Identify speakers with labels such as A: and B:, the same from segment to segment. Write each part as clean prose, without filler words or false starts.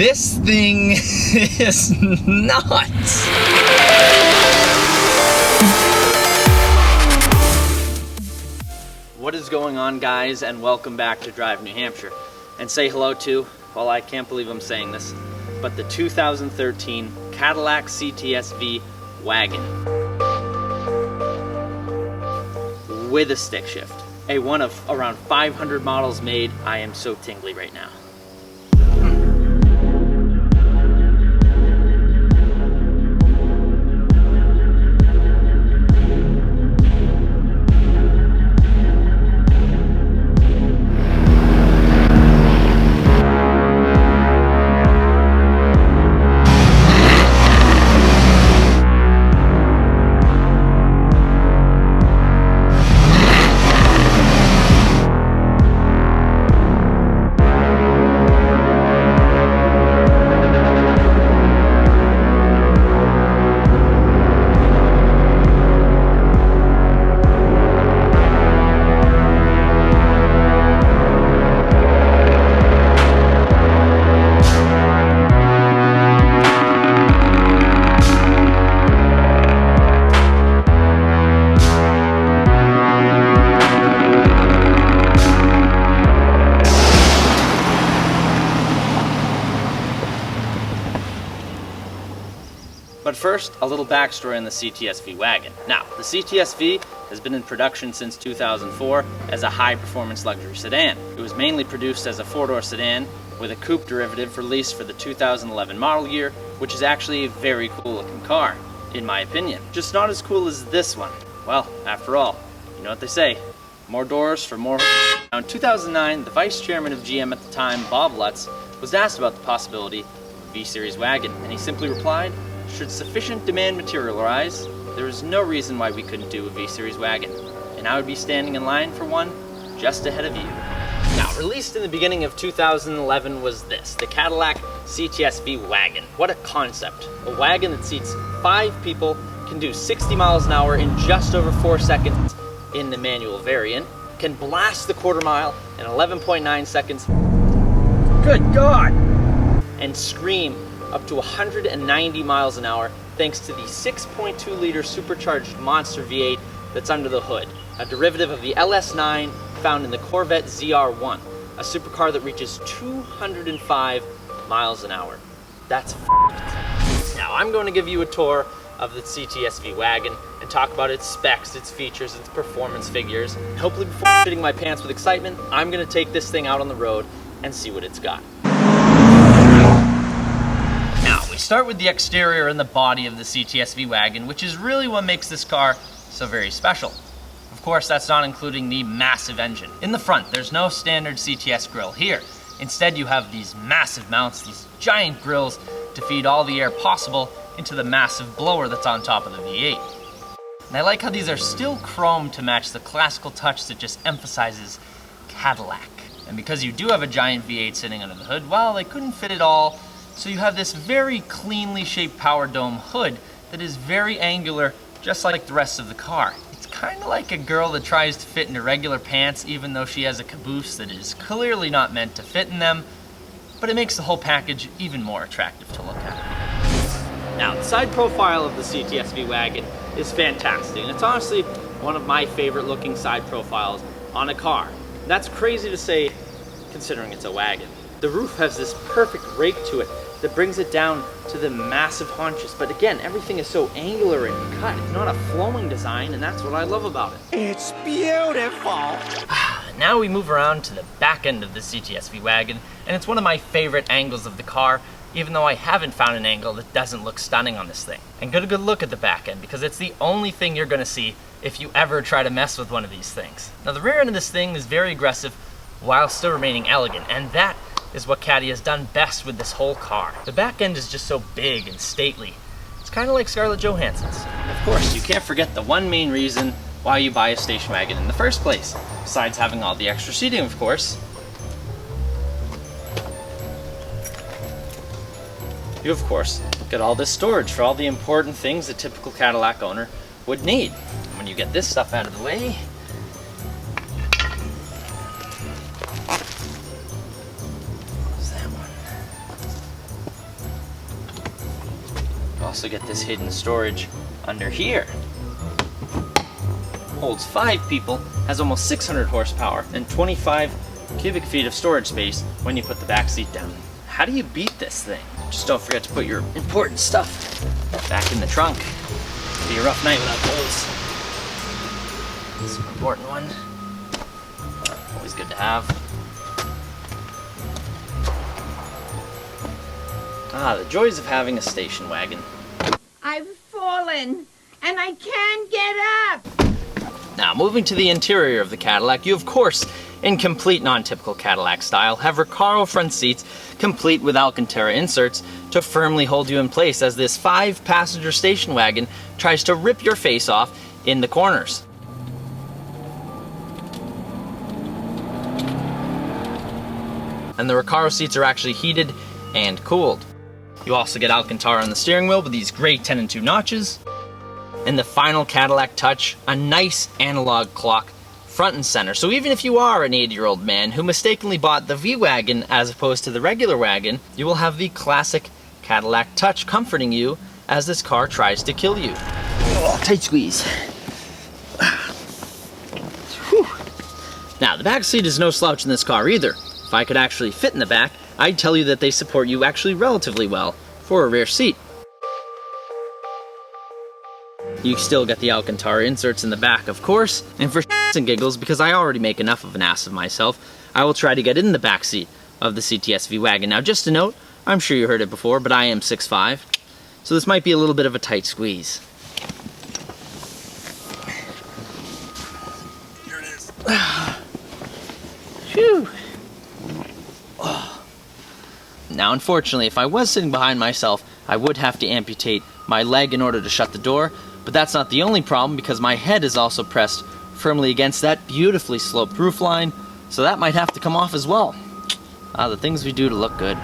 A: This thing is nuts. What is going on, guys, and welcome back to Drive New Hampshire. And say hello to, well, I can't believe I'm saying this, but the 2013 Cadillac CTS-V Wagon with a stick shift. A one of around 500 models made. I am so tingly right now. But first, a little backstory on the CTS-V wagon. Now, the CTS-V has been in production since 2004 as a high-performance luxury sedan. It was mainly produced as a four-door sedan with a coupe derivative released for the 2011 model year, which is actually a very cool-looking car, in my opinion. Just not as cool as this one. Well, after all, you know what they say, more doors for more. Now, in 2009, the vice chairman of GM at the time, Bob Lutz, was asked about the possibility of a V-Series wagon, and he simply replied, "Should sufficient demand materialize, there is no reason why we couldn't do a V-Series wagon, and I would be standing in line for one just ahead of you." Now, released in the beginning of 2011 was this, the Cadillac CTS-V Wagon. What a concept. A wagon that seats 5 people, can do 60 miles an hour in just over 4 seconds in the manual variant, can blast the quarter mile in 11.9 seconds. Good God! And scream up to 190 miles an hour thanks to the 6.2 liter supercharged monster V8 that's under the hood, a derivative of the LS9 found in the Corvette ZR1, a supercar that reaches 205 miles an hour. That's f***ed. Now I'm going to give you a tour of the CTS-V wagon and talk about its specs, its features, its performance figures. Hopefully before shitting my pants with excitement, I'm going to take this thing out on the road and see what it's got. We start with the exterior and the body of the CTS-V wagon, which is really what makes this car so very special. Of course, that's not including the massive engine. In the front, there's no standard CTS grille here. Instead, you have these massive mounts, these giant grills to feed all the air possible into the massive blower that's on top of the V8. And I like how these are still chrome to match the classical touch that just emphasizes Cadillac. And because you do have a giant V8 sitting under the hood, well, they couldn't fit it all. So you have this very cleanly shaped power dome hood that is very angular, just like the rest of the car. It's kind of like a girl that tries to fit into regular pants even though she has a caboose that is clearly not meant to fit in them, but it makes the whole package even more attractive to look at. Now, the side profile of the CTS-V wagon is fantastic, and it's honestly one of my favorite looking side profiles on a car. That's crazy to say considering it's a wagon. The roof has this perfect rake to it that brings it down to the massive haunches. But again, everything is so angular and cut. It's not a flowing design, and that's what I love about it.
B: It's beautiful!
A: Now we move around to the back end of the CTS-V wagon, and it's one of my favorite angles of the car, even though I haven't found an angle that doesn't look stunning on this thing. And get a good look at the back end, because it's the only thing you're gonna see if you ever try to mess with one of these things. Now the rear end of this thing is very aggressive while still remaining elegant, and that is what Caddy has done best with this whole car. The back end is just so big and stately. It's kind of like Scarlett Johansson's. Of course, you can't forget the one main reason why you buy a station wagon in the first place, besides having all the extra seating, of course. You, of course, get all this storage for all the important things a typical Cadillac owner would need. And when you get this stuff out of the way, also get this hidden storage under here. Holds 5 people, has almost 600 horsepower, and 25 cubic feet of storage space when you put the back seat down. How do you beat this thing? Just don't forget to put your important stuff back in the trunk. It'll be a rough night without those. This is an important one. Always good to have. Ah, the joys of having a station wagon.
C: I've fallen, and I can't get up!
A: Now, moving to the interior of the Cadillac, you of course, in complete non-typical Cadillac style, have Recaro front seats complete with Alcantara inserts to firmly hold you in place as this 5-passenger station wagon tries to rip your face off in the corners. And the Recaro seats are actually heated and cooled. You also get Alcantara on the steering wheel with these great 10 and 2 notches. And the final Cadillac touch, a nice analog clock front and center. So even if you are an 80-year-old man who mistakenly bought the V-Wagon as opposed to the regular wagon, you will have the classic Cadillac touch comforting you as this car tries to kill you. Oh, tight squeeze. Whew. Now, the back seat is no slouch in this car either. If I could actually fit in the back, I'd tell you that they support you actually relatively well for a rear seat. You still get the Alcantara inserts in the back, of course, and for shits and giggles, because I already make enough of an ass of myself, I will try to get in the back seat of the CTSV wagon. Now, just a note, I'm sure you heard it before, but I am 6'5", so this might be a little bit of a tight squeeze. Here it is. Phew. Now, unfortunately, if I was sitting behind myself, I would have to amputate my leg in order to shut the door, but that's not the only problem because my head is also pressed firmly against that beautifully sloped roofline, so that might have to come off as well. The things we do to look good.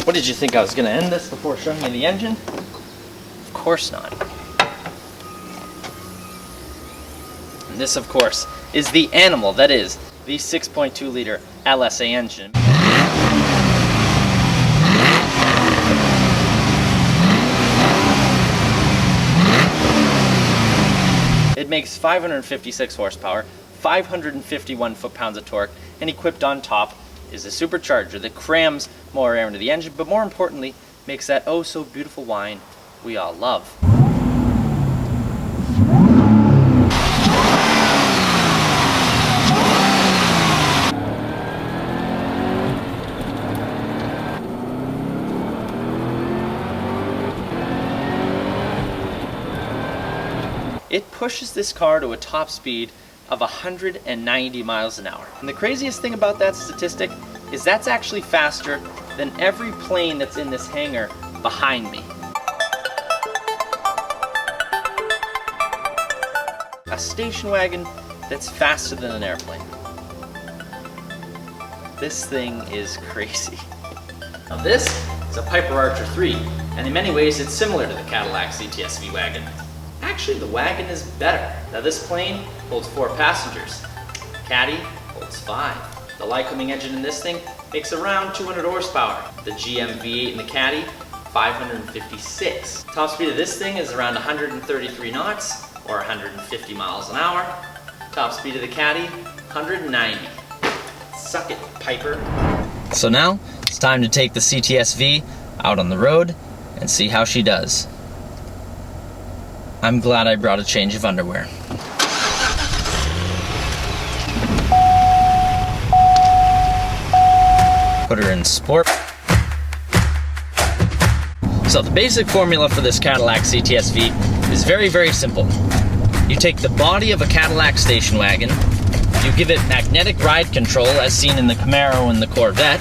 A: What did you think, I was going to end this before showing you the engine? Of course not. And this, of course, is the animal that is the 6.2-liter LSA engine. It makes 556 horsepower, 551 foot-pounds of torque, and equipped on top is a supercharger that crams more air into the engine, but more importantly, makes that oh-so-beautiful whine we all love. It pushes this car to a top speed of 190 miles an hour. And the craziest thing about that statistic is that's actually faster than every plane that's in this hangar behind me. A station wagon that's faster than an airplane. This thing is crazy. Now this is a Piper Archer 3, and in many ways it's similar to the Cadillac CTS-V wagon. Actually, the wagon is better. Now this plane holds 4 passengers. Caddy holds 5. The Lycoming engine in this thing makes around 200 horsepower. The GM V8 in the Caddy, 556. Top speed of this thing is around 133 knots, or 150 miles an hour. Top speed of the Caddy, 190. Suck it, Piper. So now, it's time to take the CTS-V out on the road and see how she does. I'm glad I brought a change of underwear. Put her in sport. So the basic formula for this Cadillac CTS-V is very, very simple. You take the body of a Cadillac station wagon, you give it magnetic ride control as seen in the Camaro and the Corvette,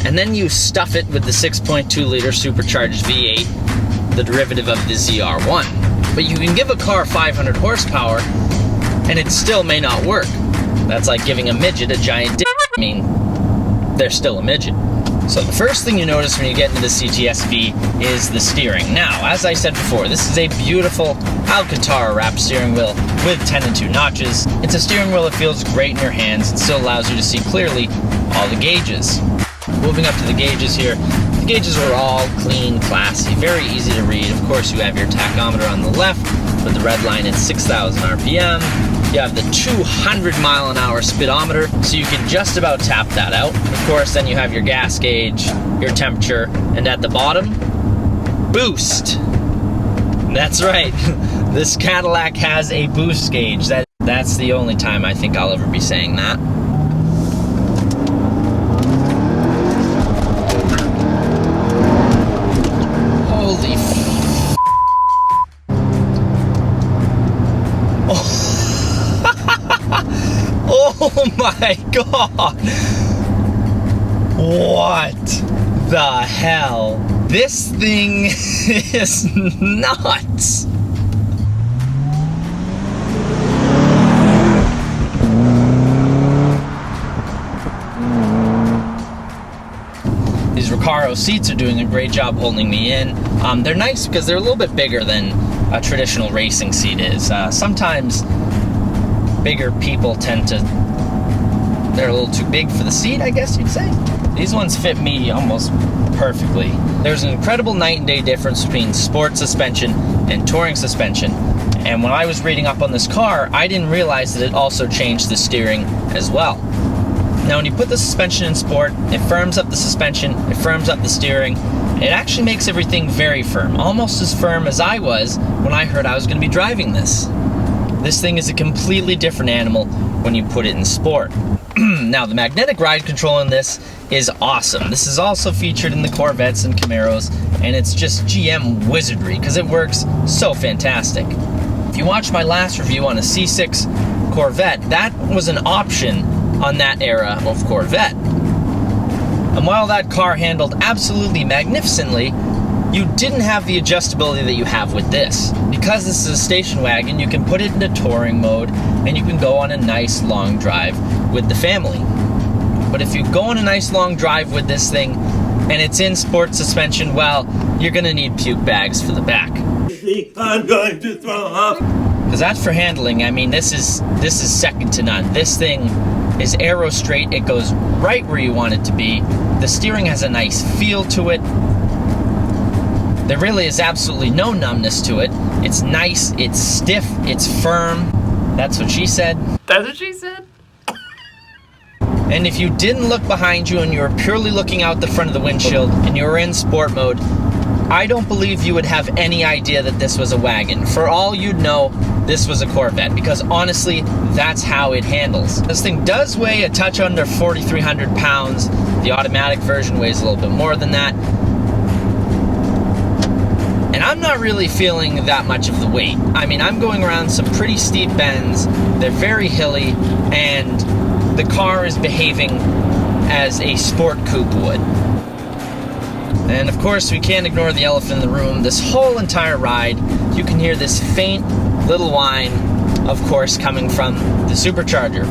A: and then you stuff it with the 6.2-liter supercharged V8, the derivative of the ZR1. But you can give a car 500 horsepower and it still may not work. That's like giving a midget a giant dick. I mean, they're still a midget. So the first thing you notice when you get into the CTS-V is the steering. Now, as I said before, this is a beautiful Alcantara wrapped steering wheel with 10 and 2 notches. It's a steering wheel that feels great in your hands and still allows you to see clearly all the gauges. Moving up to the gauges here, the gauges are all clean, classy, very easy to read. Of course, you have your tachometer on the left with the red line at 6,000 RPM. You have the 200-mile-an-hour speedometer, so you can just about tap that out. Of course, then you have your gas gauge, your temperature, and at the bottom, boost. That's right. This Cadillac has a boost gauge. That's the only time I think I'll ever be saying that. Holy f***. Oh my god! What the hell? This thing is nuts! These Recaro seats are doing a great job holding me in. They're nice because they're a little bit bigger than a traditional racing seat is. Sometimes bigger people tend to, they're a little too big for the seat, I guess you'd say. These ones fit me almost perfectly. There's an incredible night and day difference between sport suspension and touring suspension. And when I was reading up on this car, I didn't realize that it also changed the steering as well. Now when you put the suspension in sport, it firms up the suspension, it firms up the steering. It actually makes everything very firm, almost as firm as I was when I heard I was going to be driving this. This thing is a completely different animal when you put it in sport. Now, the magnetic ride control in this is awesome. This is also featured in the Corvettes and Camaros, and it's just GM wizardry because it works so fantastic. If you watched my last review on a C6 Corvette, that was an option on that era of Corvette. And while that car handled absolutely magnificently, you didn't have the adjustability that you have with this. Because this is a station wagon, you can put it into touring mode and you can go on a nice long drive with the family. But if you go on a nice long drive with this thing and it's in sport suspension, well, you're gonna need puke bags for the back.
B: I'm going to throw up.
A: Because that's for handling. I mean, this is second to none. This thing is aero straight. It goes right where you want it to be. The steering has a nice feel to it. There really is absolutely no numbness to it. It's nice, it's stiff, it's firm. That's what she said.
D: That's what she said?
A: And if you didn't look behind you and you were purely looking out the front of the windshield and you were in sport mode, I don't believe you would have any idea that this was a wagon. For all you'd know, this was a Corvette, because honestly, that's how it handles. This thing does weigh a touch under 4,300 pounds. The automatic version weighs a little bit more than that. And I'm not really feeling that much of the weight. I mean, I'm going around some pretty steep bends. They're very hilly, and the car is behaving as a sport coupe would. And of course, we can't ignore the elephant in the room. This whole entire ride, you can hear this faint little whine, of course, coming from the supercharger.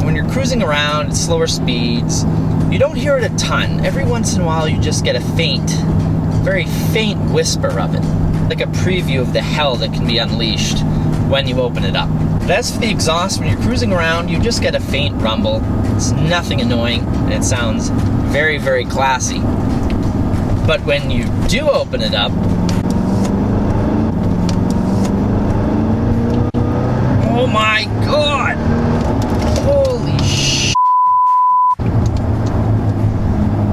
A: When you're cruising around at slower speeds, you don't hear it a ton. Every once in a while, you just get a faint, very faint whisper of it, like a preview of the hell that can be unleashed when you open it up. But as for the exhaust, when you're cruising around, you just get a faint rumble. It's nothing annoying, and it sounds very, very classy. But when you do open it up, oh my god! Holy sh**.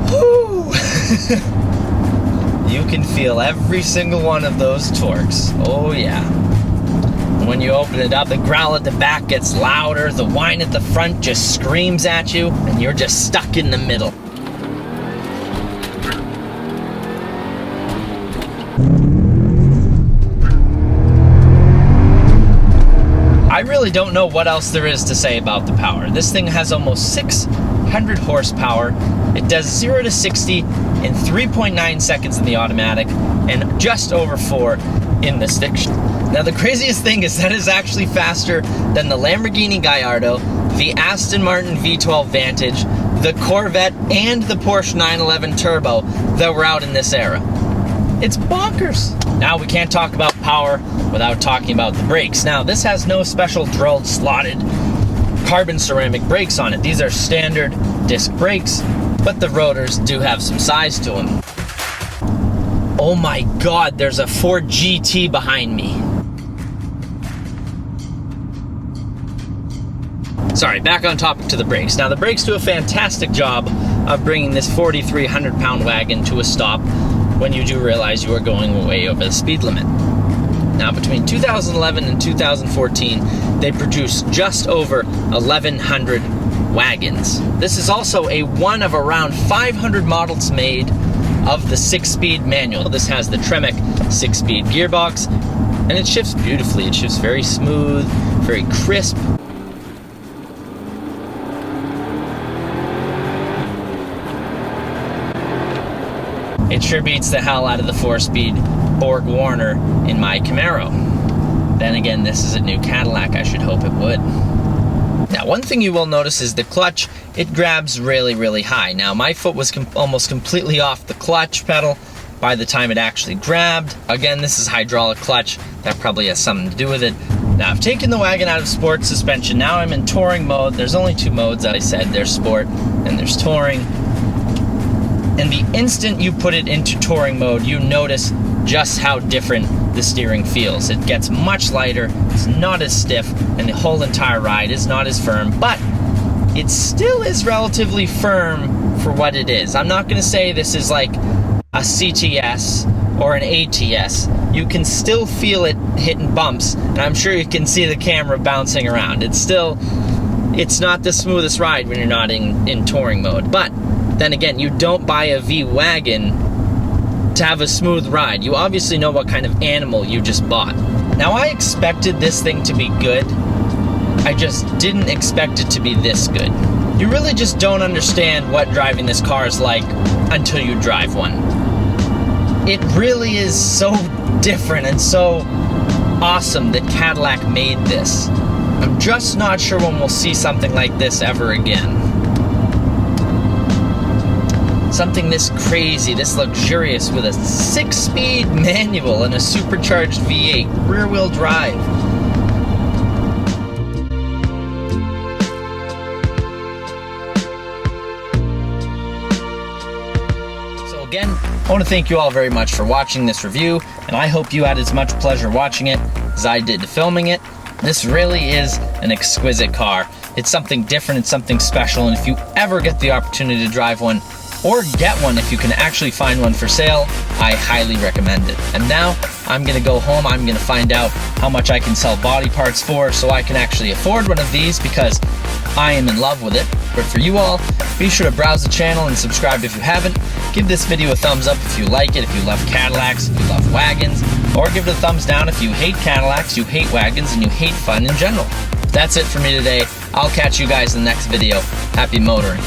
A: Whew. You can feel every single one of those torques. Oh yeah. When you open it up, the growl at the back gets louder, the whine at the front just screams at you, and you're just stuck in the middle. I really don't know what else there is to say about the power. This thing has almost 600 horsepower. It does 0 to 60 in 3.9 seconds in the automatic, and just over 4 in the stick shift. Now the craziest thing is that is actually faster than the Lamborghini Gallardo, the Aston Martin V12 Vantage, the Corvette, and the Porsche 911 Turbo that were out in this era. It's bonkers. Now we can't talk about power without talking about the brakes. Now this has no special drilled slotted carbon ceramic brakes on it. These are standard disc brakes, but the rotors do have some size to them. Oh my God, there's a Ford GT behind me. Sorry, back on topic to the brakes. Now the brakes do a fantastic job of bringing this 4,300 pound wagon to a stop when you do realize you are going way over the speed limit. Now between 2011 and 2014, they produced just over 1,100 wagons. This is also a one of around 500 models made of the 6-speed manual. This has the Tremec 6-speed gearbox, and it shifts beautifully. It shifts very smooth, very crisp. It sure beats the hell out of the 4-speed Borg Warner in my Camaro. Then again, this is a new Cadillac. I should hope it would. Now, one thing you will notice is the clutch. It grabs really, really high. Now, my foot was almost completely off the clutch pedal by the time it actually grabbed. Again, this is hydraulic clutch. That probably has something to do with it. Now, I've taken the wagon out of sport suspension. Now I'm in touring mode. There's only two modes, as I said. There's sport and there's touring. And the instant you put it into touring mode, you notice just how different the steering feels. It gets much lighter, it's not as stiff, and the whole entire ride is not as firm, but it still is relatively firm for what it is. I'm not going to say this is like a CTS or an ATS. You can still feel it hitting bumps, and I'm sure you can see the camera bouncing around. It's not the smoothest ride when you're not in touring mode, but then again, you don't buy a V-Wagon to have a smooth ride. You obviously know what kind of animal you just bought. Now, I expected this thing to be good. I just didn't expect it to be this good. You really just don't understand what driving this car is like until you drive one. It really is so different and so awesome that Cadillac made this. I'm just not sure when we'll see something like this ever again. Something this crazy, this luxurious, with a 6-speed manual and a supercharged V8 rear-wheel drive. So again, I want to thank you all very much for watching this review, and I hope you had as much pleasure watching it as I did filming it. This really is an exquisite car. It's something different, it's something special, and if you ever get the opportunity to drive one, or get one if you can actually find one for sale, I highly recommend it. And now, I'm gonna go home, I'm gonna find out how much I can sell body parts for so I can actually afford one of these, because I am in love with it. But for you all, be sure to browse the channel and subscribe if you haven't. Give this video a thumbs up if you like it, if you love Cadillacs, if you love wagons, or give it a thumbs down if you hate Cadillacs, you hate wagons, and you hate fun in general. That's it for me today. I'll catch you guys in the next video. Happy motoring.